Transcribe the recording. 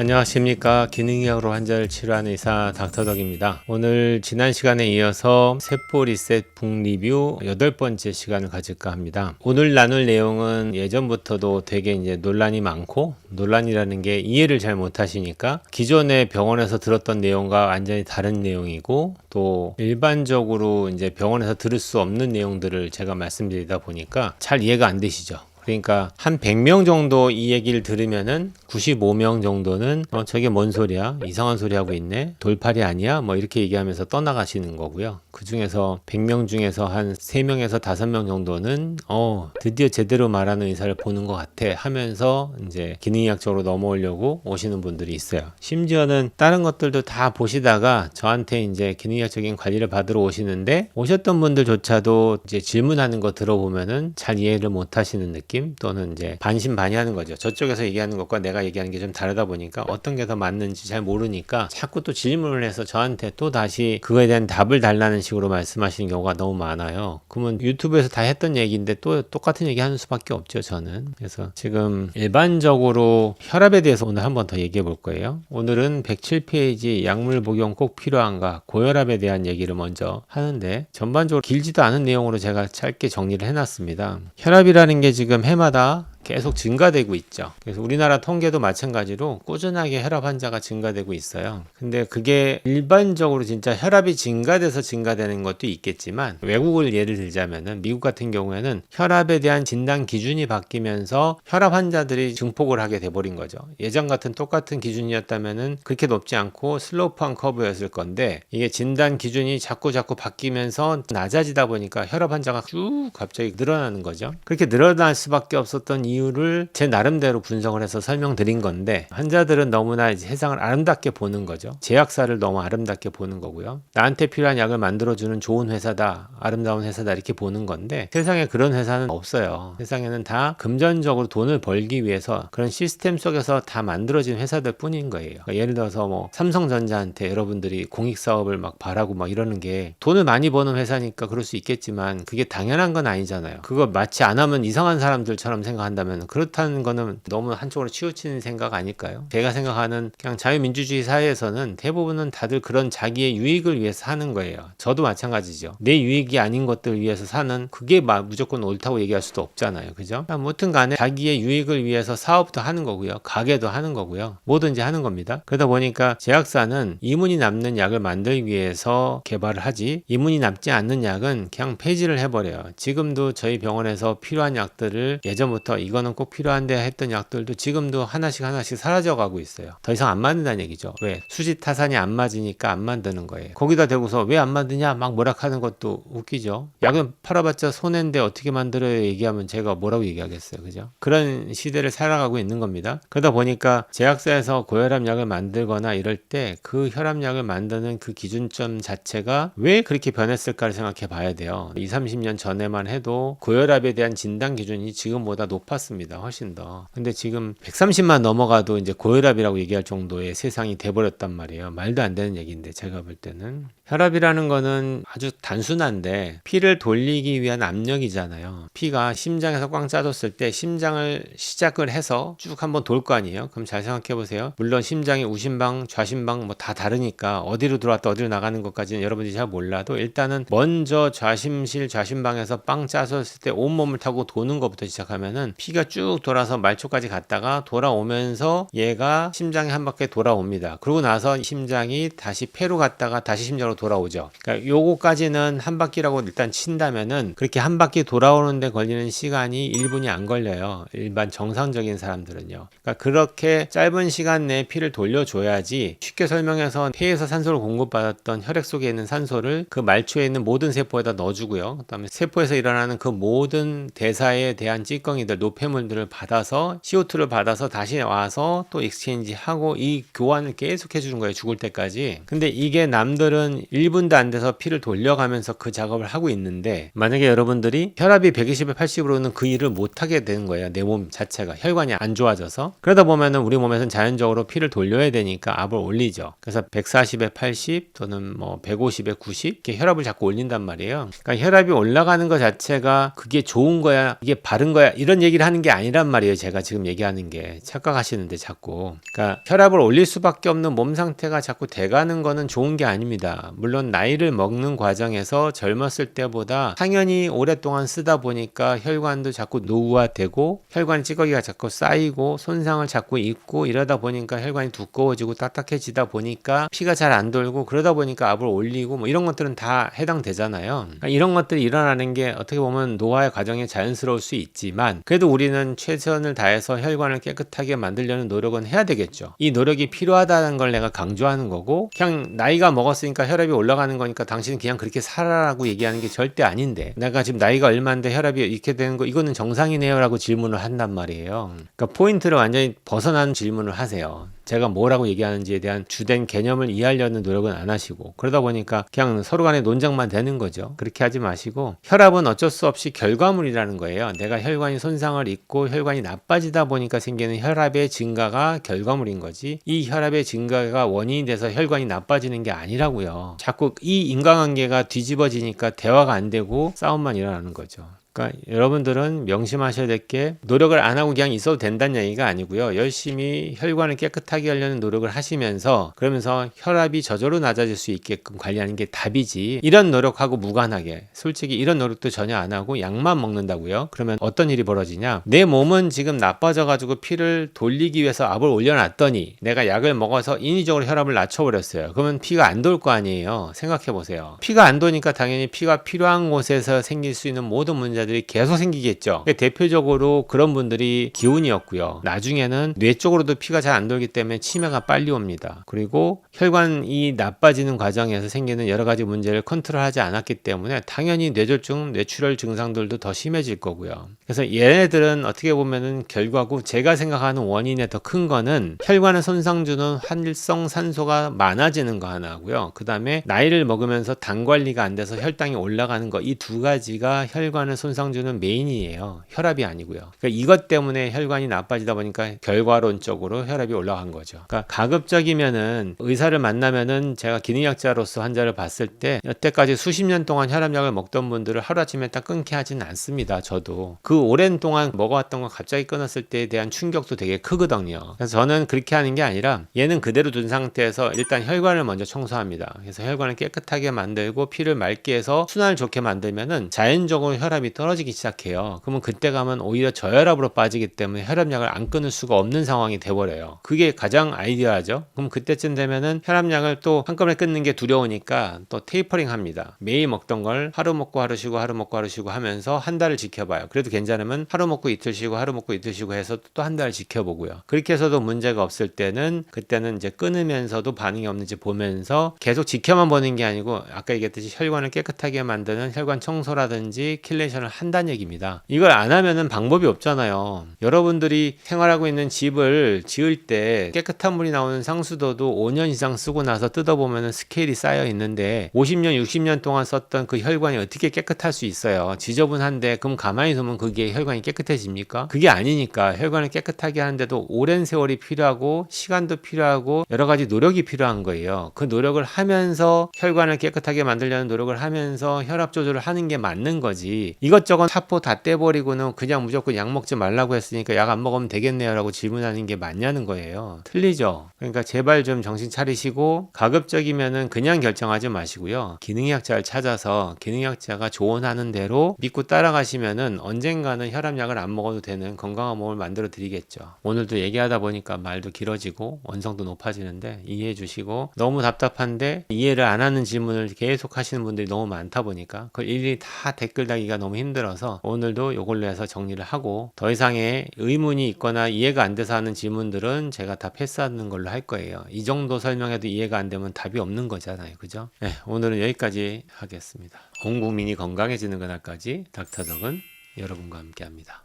안녕하십니까. 기능의학으로 환자를 치료하는 의사 닥터덕입니다. 오늘 지난 시간에 이어서 세포 리셋 북 리뷰 8번째 시간을 가질까 합니다. 오늘 나눌 내용은 예전부터도 되게 이제 논란이 많고, 논란이라는 게 이해를 잘 못하시니까 기존에 병원에서 들었던 내용과 완전히 다른 내용이고, 또 일반적으로 이제 병원에서 들을 수 없는 내용들을 제가 말씀드리다 보니까 잘 이해가 안 되시죠. 그러니까 한 100명 정도 이 얘기를 들으면은 95명 정도는 저게 뭔 소리야? 이상한 소리 하고 있네? 돌팔이 아니야? 뭐 이렇게 얘기하면서 떠나가시는 거고요. 그 중에서 100명 중에서 한 3명에서 5명 정도는 드디어 제대로 말하는 의사를 보는 것 같아 하면서 이제 기능의학적으로 넘어오려고 오시는 분들이 있어요. 심지어는 다른 것들도 다 보시다가 저한테 이제 기능의학적인 관리를 받으러 오시는데, 오셨던 분들조차도 이제 질문하는 거 들어보면은 잘 이해를 못 하시는 느낌? 또는 이제 반신반의하는 거죠. 저쪽에서 얘기하는 것과 내가 얘기하는 게 좀 다르다 보니까 어떤 게 더 맞는지 잘 모르니까 자꾸 또 질문을 해서 저한테 또 다시 그거에 대한 답을 달라는 식으로 말씀하시는 경우가 너무 많아요. 그러면 유튜브에서 다 했던 얘기인데 또 똑같은 얘기 하는 수밖에 없죠, 저는. 그래서 지금 일반적으로 혈압에 대해서 오늘 한번 더 얘기해 볼 거예요. 오늘은 107페이지 약물 복용 꼭 필요한가, 고혈압에 대한 얘기를 먼저 하는데, 전반적으로 길지도 않은 내용으로 제가 짧게 정리를 해놨습니다. 혈압이라는 게 지금 해마다 계속 증가되고 있죠. 그래서 우리나라 통계도 마찬가지로 꾸준하게 혈압 환자가 증가되고 있어요. 근데 그게 일반적으로 진짜 혈압이 증가돼서 증가되는 것도 있겠지만, 외국을 예를 들자면은 미국 같은 경우에는 혈압에 대한 진단 기준이 바뀌면서 혈압 환자들이 증폭을 하게 돼버린 거죠. 예전 같은 똑같은 기준이었다면은 그렇게 높지 않고 슬로프한 커브였을 건데, 이게 진단 기준이 자꾸 바뀌면서 낮아지다 보니까 혈압 환자가 쭉 갑자기 늘어나는 거죠. 그렇게 늘어날 수밖에 없었던 이유를 제 나름대로 분석을 해서 설명드린 건데, 환자들은 너무나 이제 세상을 아름답게 보는 거죠. 제약사를 너무 아름답게 보는 거고요. 나한테 필요한 약을 만들어주는 좋은 회사다, 아름다운 회사다, 이렇게 보는 건데, 세상에 그런 회사는 없어요. 세상에는 다 금전적으로 돈을 벌기 위해서 그런 시스템 속에서 다 만들어진 회사들 뿐인 거예요. 그러니까 예를 들어서 뭐 삼성전자한테 여러분들이 공익사업을 막 바라고 막 이러는 게, 돈을 많이 버는 회사니까 그럴 수 있겠지만 그게 당연한 건 아니잖아요. 그거 마치 안 하면 이상한 사람들처럼 생각한다면, 그렇다는 거는 너무 한쪽으로 치우치는 생각 아닐까요? 제가 생각하는 그냥 자유민주주의 사회에서는 대부분은 다들 그런 자기의 유익을 위해서 하는 거예요. 저도 마찬가지죠. 내 유익이 아닌 것들을 위해서 사는, 그게 무조건 옳다고 얘기할 수도 없잖아요. 그죠? 아무튼 간에 자기의 유익을 위해서 사업도 하는 거고요. 가게도 하는 거고요. 뭐든지 하는 겁니다. 그러다 보니까 제약사는 이문이 남는 약을 만들기 위해서 개발을 하지, 이문이 남지 않는 약은 그냥 폐지를 해버려요. 지금도 저희 병원에서 필요한 약들을 예전부터 이거는 꼭 필요한데 했던 약들도 지금도 하나씩 사라져가고 있어요. 더 이상 안 만든다는 얘기죠. 왜? 수지타산이 안 맞으니까 안 만드는 거예요. 거기다 대고서 왜 안 만드냐 막 뭐락하는 것도 웃기죠. 약은 팔아봤자 손해인데 어떻게 만들어요 얘기하면 제가 뭐라고 얘기하겠어요. 그죠? 그런 시대를 살아가고 있는 겁니다. 그러다 보니까 제약사에서 고혈압 약을 만들거나 이럴 때 그 혈압약을 만드는 그 기준점 자체가 왜 그렇게 변했을까를 생각해 봐야 돼요. 20, 30년 전에만 해도 고혈압에 대한 진단 기준이 지금보다 높았습니다. 훨씬 더. 근데 지금 130만 넘어가도 이제 고혈압이라고 얘기할 정도의 세상이 돼버렸단 말이에요. 말도 안 되는 얘기인데, 제가 볼 때는. 혈압이라는 거는 아주 단순한데, 피를 돌리기 위한 압력이잖아요. 피가 심장에서 꽝 짜졌을 때 심장을 시작을 해서 쭉 한번 돌 거 아니에요. 그럼 잘 생각해 보세요. 물론 심장이 우심방, 좌심방 뭐 다 다르니까 어디로 들어왔다 어디로 나가는 것까지는 여러분들이 잘 몰라도, 일단은 먼저 좌심실, 좌심방에서 빵 짜졌을 때 온몸을 타고 도는 것부터 시작하면은 피가 쭉 돌아서 말초까지 갔다가 돌아오면서 얘가 심장에 한 바퀴 돌아옵니다. 그러고 나서 심장이 다시 폐로 갔다가 다시 심장으로 돌아오죠. 그러니까 요거까지는 한 바퀴라고 일단 친다면은, 그렇게 한 바퀴 돌아오는데 걸리는 시간이 1분이 안 걸려요. 일반 정상적인 사람들은요. 그러니까 그렇게 짧은 시간 내에 피를 돌려줘야지, 쉽게 설명해서 폐에서 산소를 공급받았던 혈액 속에 있는 산소를 그 말초에 있는 모든 세포에다 넣어주고요. 그 다음에 세포에서 일어나는 그 모든 대사에 대한 찌꺼기들, 노폐물들을 받아서 CO2를 받아서 다시 와서 또 익스체인지 하고, 이 교환을 계속 해주는 거예요. 죽을 때까지. 근데 이게 남들은 1분도 안 돼서 피를 돌려가면서 그 작업을 하고 있는데, 만약에 여러분들이 혈압이 120에 80으로는 그 일을 못하게 되는 거예요. 내 몸 자체가 혈관이 안 좋아져서. 그러다 보면은 우리 몸에서는 자연적으로 피를 돌려야 되니까 압을 올리죠. 그래서 140에 80 또는 뭐 150에 90 이렇게 혈압을 자꾸 올린단 말이에요. 그러니까 혈압이 올라가는 것 자체가 그게 좋은 거야, 이게 바른 거야, 이런 얘기를 얘기를 하는 게 아니란 말이에요. 제가 지금 얘기하는 게 착각하시는데 자꾸. 그러니까 혈압을 올릴 수밖에 없는 몸 상태가 자꾸 돼가는 거는 좋은 게 아닙니다. 물론 나이를 먹는 과정에서 젊었을 때보다 당연히 오랫동안 쓰다 보니까 혈관도 자꾸 노후화되고 혈관 찌꺼기가 자꾸 쌓이고 손상을 자꾸 입고 이러다 보니까 혈관이 두꺼워지고 딱딱해지다 보니까 피가 잘 안 돌고 그러다 보니까 압을 올리고 뭐 이런 것들은 다 해당되잖아요. 그러니까 이런 것들이 일어나는 게 어떻게 보면 노화의 과정에 자연스러울 수 있지만 그래도 우리는 최선을 다해서 혈관을 깨끗하게 만들려는 노력은 해야 되겠죠. 이 노력이 필요하다는 걸 내가 강조하는 거고 그냥 나이가 먹었으니까 혈압이 올라가는 거니까 당신은 그냥 그렇게 살아라고 얘기하는 게 절대 아닌데 내가 지금 나이가 얼마인데 혈압이 이렇게 되는 거 이거는 정상이네요 라고 질문을 한단 말이에요. 그러니까 포인트를 완전히 벗어나는 질문을 하세요. 제가 뭐라고 얘기하는지에 대한 주된 개념을 이해하려는 노력은 안 하시고 그러다 보니까 그냥 서로 간에 논쟁만 되는 거죠. 그렇게 하지 마시고 혈압은 어쩔 수 없이 결과물이라는 거예요. 내가 혈관이 손상을 입고 혈관이 나빠지다 보니까 생기는 혈압의 증가가 결과물인 거지 이 혈압의 증가가 원인이 돼서 혈관이 나빠지는 게 아니라고요. 자꾸 이 인과관계가 뒤집어지니까 대화가 안 되고 싸움만 일어나는 거죠. 그러니까 여러분들은 명심하셔야 될 게 노력을 안 하고 그냥 있어도 된다는 얘기가 아니고요. 열심히 혈관을 깨끗하게 하려는 노력을 하시면서 그러면서 혈압이 저절로 낮아질 수 있게끔 관리하는 게 답이지 이런 노력하고 무관하게 솔직히 이런 노력도 전혀 안 하고 약만 먹는다고요. 그러면 어떤 일이 벌어지냐 내 몸은 지금 나빠져 가지고 피를 돌리기 위해서 압을 올려놨더니 내가 약을 먹어서 인위적으로 혈압을 낮춰버렸어요. 그러면 피가 안 돌 거 아니에요. 생각해 보세요. 피가 안 도니까 당연히 피가 필요한 곳에서 생길 수 있는 모든 문제 들이 계속 생기겠죠. 대표적으로 그런 분들이 기운이었고요. 나중에는 뇌 쪽으로도 피가 잘 안 돌기 때문에 치매가 빨리 옵니다. 그리고 혈관이 나빠지는 과정에서 생기는 여러 가지 문제를 컨트롤하지 않았기 때문에 당연히 뇌졸중, 뇌출혈 증상들도 더 심해질 거고요. 그래서 얘네들은 어떻게 보면은 결과고 제가 생각하는 원인의 더 큰 거는 혈관을 손상 주는 활성 산소가 많아지는 거 하나고요. 그 다음에 나이를 먹으면서 당 관리가 안 돼서 혈당이 올라가는 거 이 두 가지가 혈관을 손상 주는 메인이에요. 혈압이 아니고요. 그러니까 이것 때문에 혈관이 나빠지다 보니까 결과론적으로 혈압이 올라간 거죠. 그러니까 가급적이면은 의사를 만나면은 제가 기능약자로서 환자를 봤을 때 여태까지 수십 년 동안 혈압약을 먹던 분들을 하루아침에 딱 끊게 하지는 않습니다. 저도 그 오랜 동안 먹어왔던 거 갑자기 끊었을 때에 대한 충격도 되게 크거든요. 그래서 저는 그렇게 하는 게 아니라 얘는 그대로 둔 상태에서 일단 혈관을 먼저 청소합니다. 그래서 혈관을 깨끗하게 만들고 피를 맑게 해서 순환을 좋게 만들면은 자연적으로 혈압이 떨어지기 시작해요. 그러면 그때 가면 오히려 저혈압으로 빠지기 때문에 혈압약을 안 끊을 수가 없는 상황이 돼버려요. 그게 가장 아이디어하죠. 그럼 그때쯤 되면은 혈압약을 또 한꺼번에 끊는 게 두려우니까 또 테이퍼링 합니다. 매일 먹던 걸 하루 먹고 하루 쉬고 하루 먹고 하루 쉬고 하면서 한 달을 지켜봐요. 그래도 괜찮으면 하루 먹고 이틀 쉬고 하루 먹고 이틀 쉬고 해서 또 한 달을 지켜보고요. 그렇게 해서도 문제가 없을 때는 그때는 이제 끊으면서도 반응이 없는지 보면서 계속 지켜만 보는 게 아니고 아까 얘기했듯이 혈관을 깨끗하게 만드는 혈관 청소라든지 킬레이션을 한다는 얘기입니다. 이걸 안 하면은 방법이 없잖아요. 여러분들이 생활하고 있는 집을 지을 때 깨끗한 물이 나오는 상수도도 5년 이상 쓰고 나서 뜯어보면은 스케일이 쌓여 있는데 50년, 60년 동안 썼던 그 혈관이 어떻게 깨끗할 수 있어요? 지저분한데 그럼 가만히 두면 그게 혈관이 깨끗해집니까? 그게 아니니까 혈관을 깨끗하게 하는데도 오랜 세월이 필요하고 시간도 필요하고 여러 가지 노력이 필요한 거예요. 그 노력을 하면서 혈관을 깨끗하게 만들려는 노력을 하면서 혈압 조절을 하는 게 맞는 거지. 이것저것 사포 다 떼버리고는 그냥 무조건 약 먹지 말라고 했으니까 약 안 먹으면 되겠네요 라고 질문하는 게 맞냐는 거예요. 틀리죠. 그러니까 제발 좀 정신 차리시고 가급적이면은 그냥 결정하지 마시고요. 기능의학자를 찾아서 기능의학자가 조언하는 대로 믿고 따라가시면은 언젠가는 혈압약을 안 먹어도 되는 건강한 몸을 만들어 드리겠죠. 오늘도 얘기하다 보니까 말도 길어지고 원성도 높아지는데 이해해 주시고 너무 답답한데 이해를 안 하는 질문을 계속 하시는 분들이 너무 많다 보니까 그걸 일일이 다 댓글 달기가 너무 힘들어서 오늘도 요걸로 해서 정리를 하고 더 이상의 의문이 있거나 이해가 안 돼서 하는 질문들은 제가 다 패스하는 걸로 할 거예요. 이 정도 설명해도 이해가 안 되면 답이 없는 거잖아요. 그죠? 네, 오늘은 여기까지 하겠습니다. 온 국민이 건강해지는 그날까지 닥터덕은 여러분과 함께 합니다.